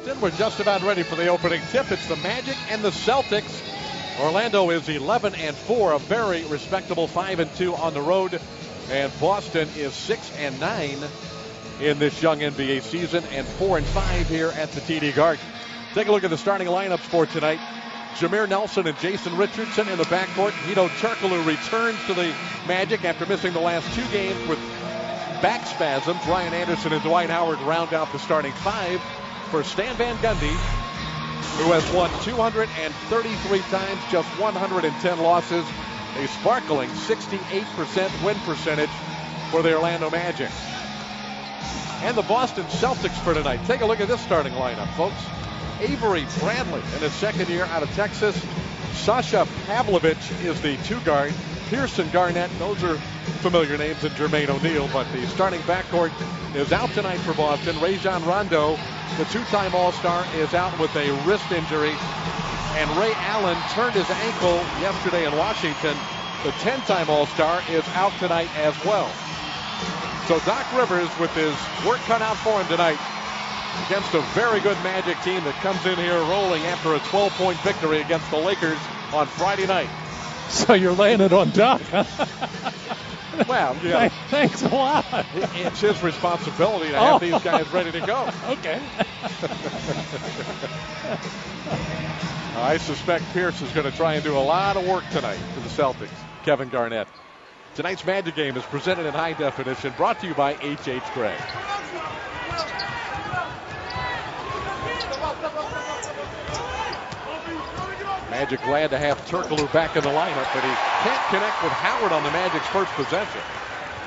Boston. We're just about ready for the opening tip. It's the Magic and the Celtics. Orlando is 11-4, a very respectable 5-2 on the road. And Boston is 6-9 in this young NBA season and 4-5 here at the TD Garden. Take a look at the starting lineups for tonight. Jameer Nelson and Jason Richardson in the backcourt. Hedo Turkoglu returns to the Magic after missing the last 2 games with back spasms. Ryan Anderson and Dwight Howard round out the starting 5 for Stan Van Gundy, who has won 233 times, just 110 losses. A sparkling 68% win percentage for the Orlando Magic. And the Boston Celtics for tonight. Take a look at this starting lineup, folks. Avery Bradley in his second year out of Texas. Sasha Pavlovich is the 2 guard. Pearson Garnett, those are familiar names, and Jermaine O'Neal, but the starting backcourt is out tonight for Boston. Rajon Rondo, the 2-time All-Star, is out with a wrist injury. And Ray Allen turned his ankle yesterday in Washington. The 10-time All-Star is out tonight as well. So Doc Rivers with his work cut out for him tonight against a very good Magic team that comes in here rolling after a 12-point victory against the Lakers on Friday night. So you're laying it on Doc, huh? Well, yeah. Thanks a lot. It's his responsibility to have these guys ready to go. Okay. I suspect Pierce is going to try and do a lot of work tonight for the Celtics. Kevin Garnett. Tonight's Magic game is presented in high definition, brought to you by H.H. Gregg. Magic glad to have Turkoglu back in the lineup, but he can't connect with Howard on the Magic's first possession.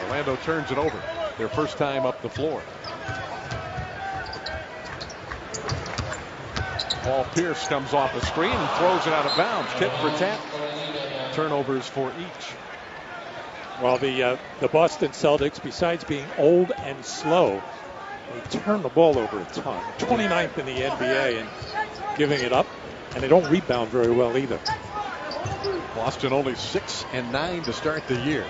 Orlando turns it over. Their first time up the floor. Paul Pierce comes off the screen and throws it out of bounds. Tit for tat. Turnovers for each. Well, the Boston Celtics, besides being old and slow, they turn the ball over a ton. 29th in the NBA and giving it up. And they don't rebound very well either. Boston only 6-9 to start the year.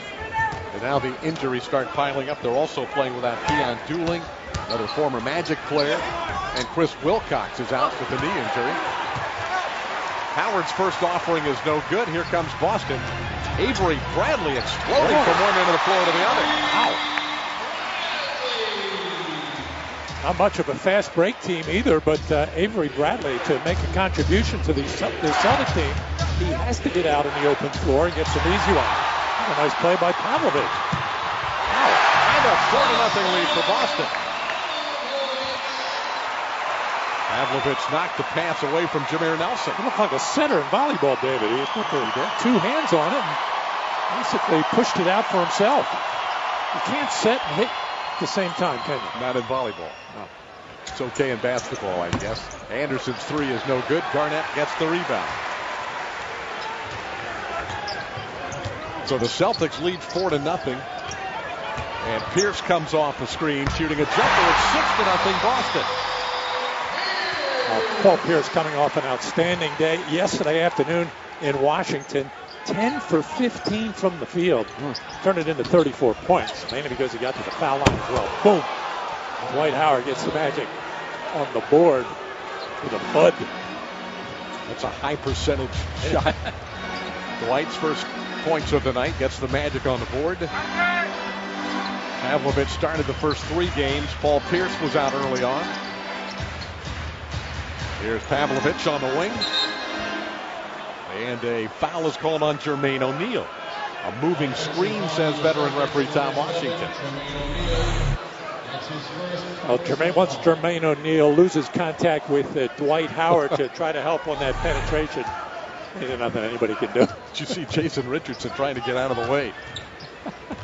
And now the injuries start piling up. They're also playing without Keon Dooling, another former Magic player. And Chris Wilcox is out with a knee injury. Howard's first offering is no good. Here comes Boston. Avery Bradley exploding from one end of the floor to the other. Ow. Not much of a fast break team either, but Avery Bradley, to make a contribution to the Celtic team, he has to get out on the open floor and get some easy one. A nice play by Pavlovich. Wow. And a 4-0 lead for Boston. Pavlovich knocked the pass away from Jameer Nelson. He looked like a center in volleyball, David. He put the 2 hands on it and basically pushed it out for himself. You can't set and hit at the same time, can you? Not in volleyball. No. It's okay in basketball, I guess. Anderson's 3 is no good. Garnett gets the rebound. So the Celtics lead 4-0. And Pierce comes off the screen, shooting a jumper. It's 6-0 Boston. Paul Pierce coming off an outstanding day yesterday afternoon in Washington. 10 for 15 from the field. Turned it into 34 points, mainly because he got to the foul line as well. Boom. Dwight Howard gets the Magic on the board with a bud. That's a high percentage shot. Dwight's first points of the night gets the Magic on the board. Pavlovich started the first 3 games. Paul Pierce was out early on. Here's Pavlovich on the wing. And a foul is called on Jermaine O'Neal. A moving screen, says veteran referee Tom Washington. Well, once Jermaine O'Neal loses contact with Dwight Howard to try to help on that penetration, there's nothing anybody can do. Did you see Jason Richardson trying to get out of the way?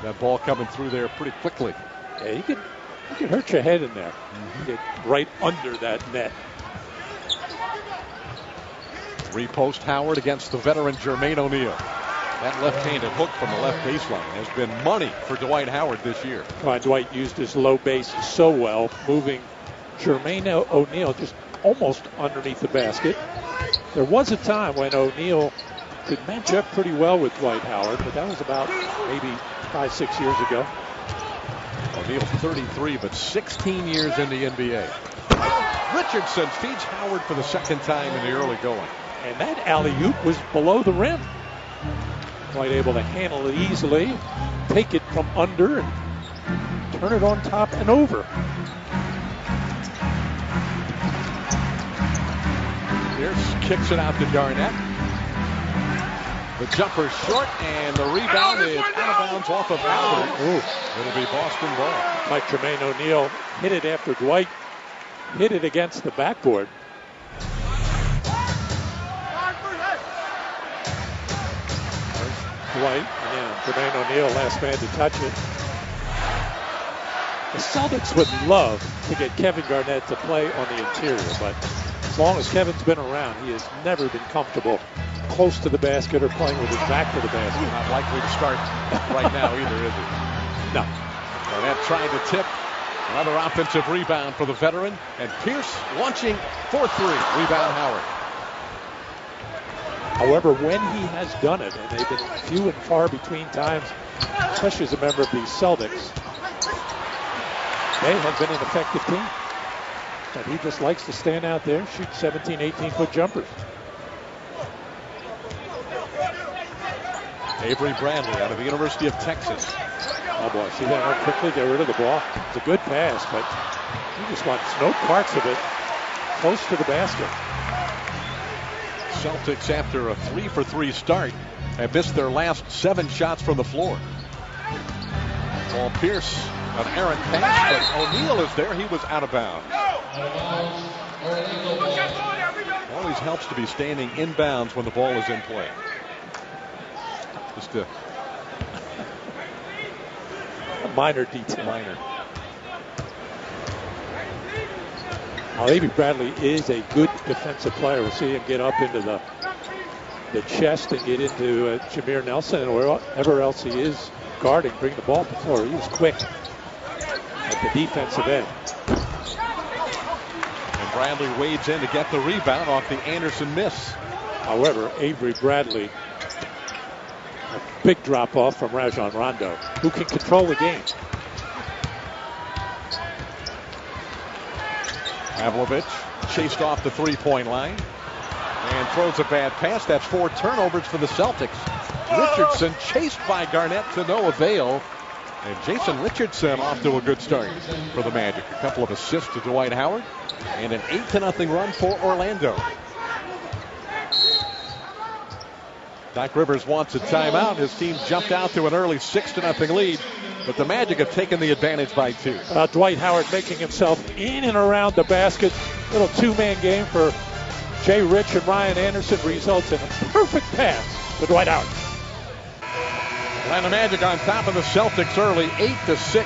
That ball coming through there pretty quickly. Yeah, you can hurt your head in there. Get right under that net. Repost Howard against the veteran Jermaine O'Neal. That left-handed hook from the left baseline has been money for Dwight Howard this year. Dwight used his low base so well, moving Jermaine O'Neal just almost underneath the basket. There was a time when O'Neal could match up pretty well with Dwight Howard, but that was about maybe 5-6 years ago. O'Neal 33, but 16 years in the NBA. Richardson feeds Howard for the second time in the early going. And that alley-oop was below the rim. Quite able to handle it easily, take it from under, and turn it on top and over. Pierce kicks it out to Garnett. The jumper short, and the rebound is out of bounds off of Howard. It'll be Boston ball. Like Jermaine O'Neal hit it after Dwight hit it against the backboard. Dwight, and Jermaine O'Neal, last man to touch it. The Celtics would love to get Kevin Garnett to play on the interior, but as long as Kevin's been around, he has never been comfortable close to the basket or playing with his back to the basket. Not likely to start right now either, is he? No. Garnett trying to tip. Another offensive rebound for the veteran. And Pierce launching for three. Rebound Howard. However, when he has done it, and they've been few and far between times, especially as a member of the Celtics, they have been an effective team. But he just likes to stand out there, shoot 17, 18-foot jumpers. Avery Bradley out of the University of Texas. Oh boy, see that how quickly get rid of the ball? It's a good pass, but he just wants no parts of it close to the basket. Celtics, after a 3-for-3 start, have missed their last 7 shots from the floor. Paul Pierce, an errant pass, but O'Neal is there. He was out of bounds. Always helps to be standing inbounds when the ball is in play. Just a minor detail. Minor. Now, Avery Bradley is a good defensive player. We'll see him get up into the chest and get into Jameer Nelson and wherever else he is guarding, bring the ball to the floor. He was quick at the defensive end. And Bradley wades in to get the rebound off the Anderson miss. However, Avery Bradley, a big drop off from Rajon Rondo, who can control the game. Pavlovich chased off the three-point line and throws a bad pass. That's 4 turnovers for the Celtics. Richardson chased by Garnett to no avail. And Jason Richardson off to a good start for the Magic. A couple of assists to Dwight Howard and an 8-0 run for Orlando. Doc Rivers wants a timeout. His team jumped out to an early 6-0 lead, but the Magic have taken the advantage by 2. Dwight Howard making himself in and around the basket. Little two-man game for Jay Rich and Ryan Anderson results in a perfect pass to Dwight Howard. And the Magic on top of the Celtics early, 8-6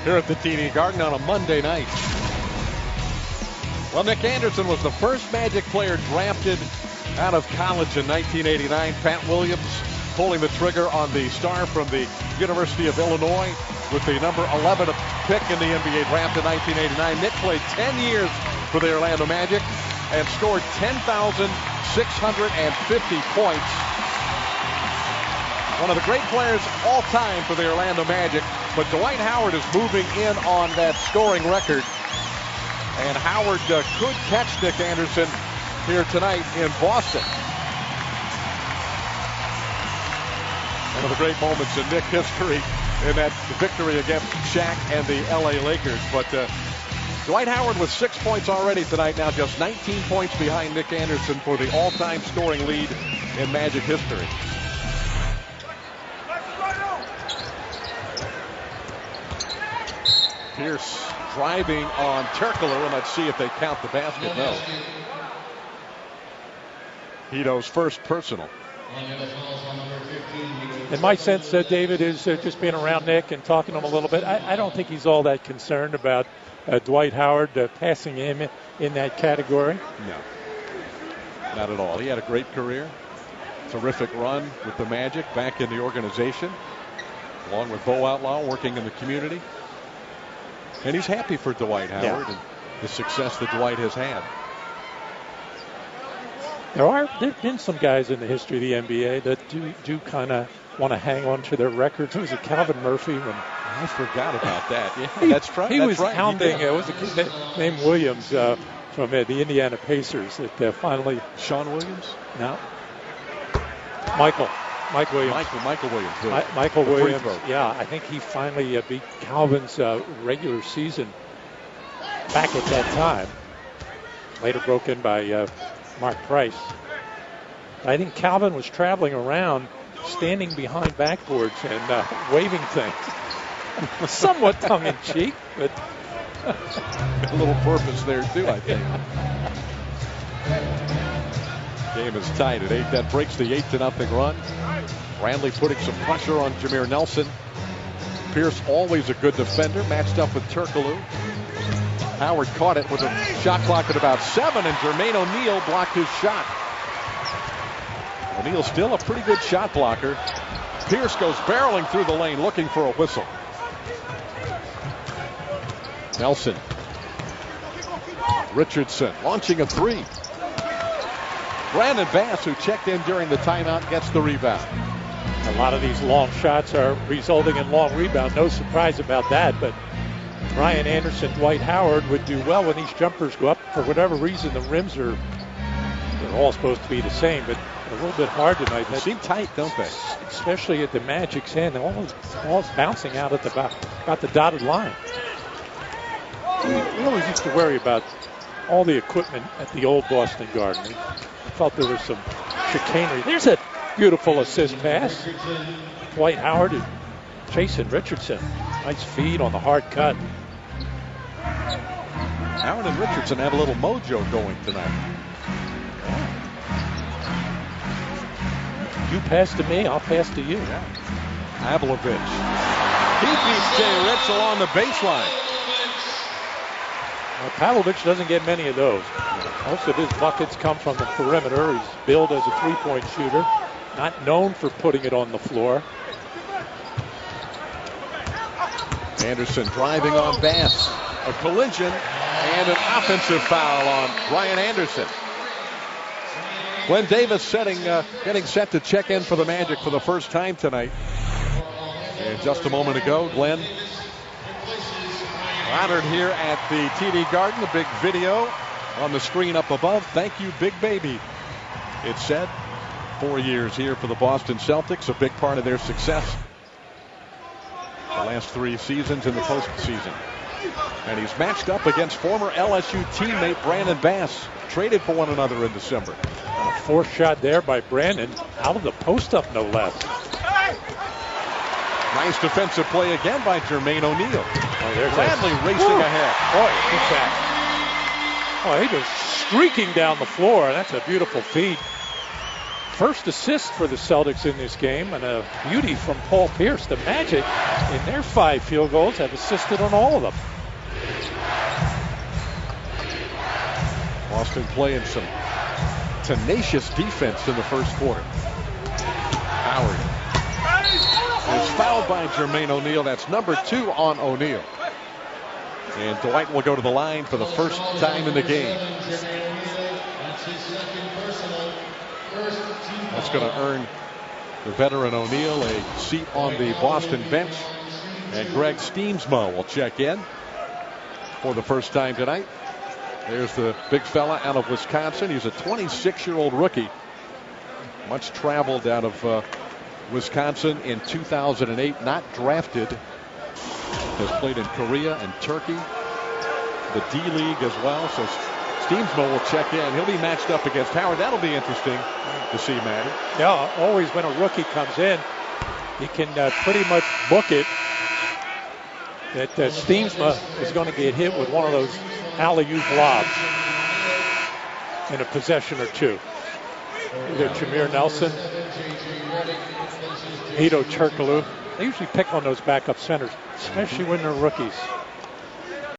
here at the TD Garden on a Monday night. Well, Nick Anderson was the first Magic player drafted out of college in 1989. Pat Williams pulling the trigger on the star from the University of Illinois with the number 11 pick in the NBA draft in 1989. Nick played 10 years for the Orlando Magic and scored 10,650 points. One of the great players all time for the Orlando Magic, but Dwight Howard is moving in on that scoring record. And Howard could catch Nick Anderson here tonight in Boston. One of the great moments in Nick history in that victory against Shaq and the LA Lakers. But Dwight Howard with 6 points already tonight, now just 19 points behind Nick Anderson for the all-time scoring lead in Magic history. Pierce driving on Terkeler, and let's see if they count the basket. No. Hito's first personal. And my sense, David, is just being around Nick and talking to him a little bit, I don't think he's all that concerned about Dwight Howard passing him in that category. No, not at all. He had a great career. Terrific run with the Magic back in the organization, along with Bo Outlaw working in the community. And he's happy for Dwight Howard and the success that Dwight has had. There've been some guys in the history of the NBA that do kind of want to hang on to their records. Who was it, Calvin Murphy? When I forgot about that. Yeah, that's right. He was hounding. It was a kid named Williams from the Indiana Pacers that finally. Sean Williams? No. Michael Williams. Michael Williams. Michael Williams. Yeah, I think he finally beat Calvin's regular season back at that time. Later broke in by Mark Price. I think Calvin was traveling around, standing behind backboards and waving things. Somewhat tongue-in-cheek, but a little purpose there too, I think. Game is tied at 8. That breaks the 8-0 run. Brantley putting some pressure on Jameer Nelson. Pierce, always a good defender, matched up with Turkoglu. Howard caught it with a shot clock at about 7, and Jermaine O'Neal blocked his shot. O'Neal's still a pretty good shot blocker. Pierce goes barreling through the lane looking for a whistle. Nelson. Richardson launching a 3. Brandon Bass, who checked in during the timeout, gets the rebound. A lot of these long shots are resulting in long rebounds. No surprise about that, but Ryan Anderson, Dwight Howard would do well when these jumpers go up. For whatever reason, the rims they're all supposed to be the same, but a little bit hard tonight. They seem tight, don't they? Especially at the Magic's end. All's bouncing out at about the dotted line. We always used to worry about all the equipment at the old Boston Garden. We felt there was some chicanery. There's a beautiful assist pass. Dwight Howard and Jason Richardson. Nice feed on the hard cut. Howard and Richardson have a little mojo going tonight. You pass to me, I'll pass to you. Pavlovich. He beats Jay Rich along the baseline. Well, Pavlovich doesn't get many of those. Most of his buckets come from the perimeter. He's billed as a three-point shooter. Not known for putting it on the floor. Anderson driving on Bass. A collision and an offensive foul on Ryan Anderson. Glenn Davis getting set to check in for the Magic for the first time tonight. And just a moment ago, Glenn honored here at the TD Garden. The big video on the screen up above. Thank you, Big Baby. It said 4 years here for the Boston Celtics, a big part of their success the last 3 seasons in the postseason. And he's matched up against former LSU teammate Brandon Bass, traded for one another in December. A fourth shot there by Brandon, out of the post-up no less. Nice defensive play again by Jermaine O'Neal. Bradley racing ahead. Boy, he goes streaking down the floor. That's a beautiful feed. First assist for the Celtics in this game, and a beauty from Paul Pierce. The Magic, in their 5 field goals, have assisted on all of them. Boston playing some tenacious defense in the first quarter. Howard is fouled by Jermaine O'Neal. That's number 2 on O'Neal. And Dwight will go to the line for the first time in the game. That's going to earn the veteran O'Neal a seat on the Boston bench. And Greg Steamsma will check in for the first time tonight. There's the big fella out of Wisconsin. He's a 26-year-old rookie. Much traveled out of Wisconsin in 2008. Not drafted. Has played in Korea and Turkey. The D-League as well. So Steamsma will check in. He'll be matched up against Howard. That'll be interesting to see, Matty. Yeah, always when a rookie comes in, he can pretty much book it that Steamsma is going to get hit with one of those alley-oop lobs in a possession or two. Either Jameer Nelson, Hedo Turkoglu. They usually pick on those backup centers, especially when they're rookies.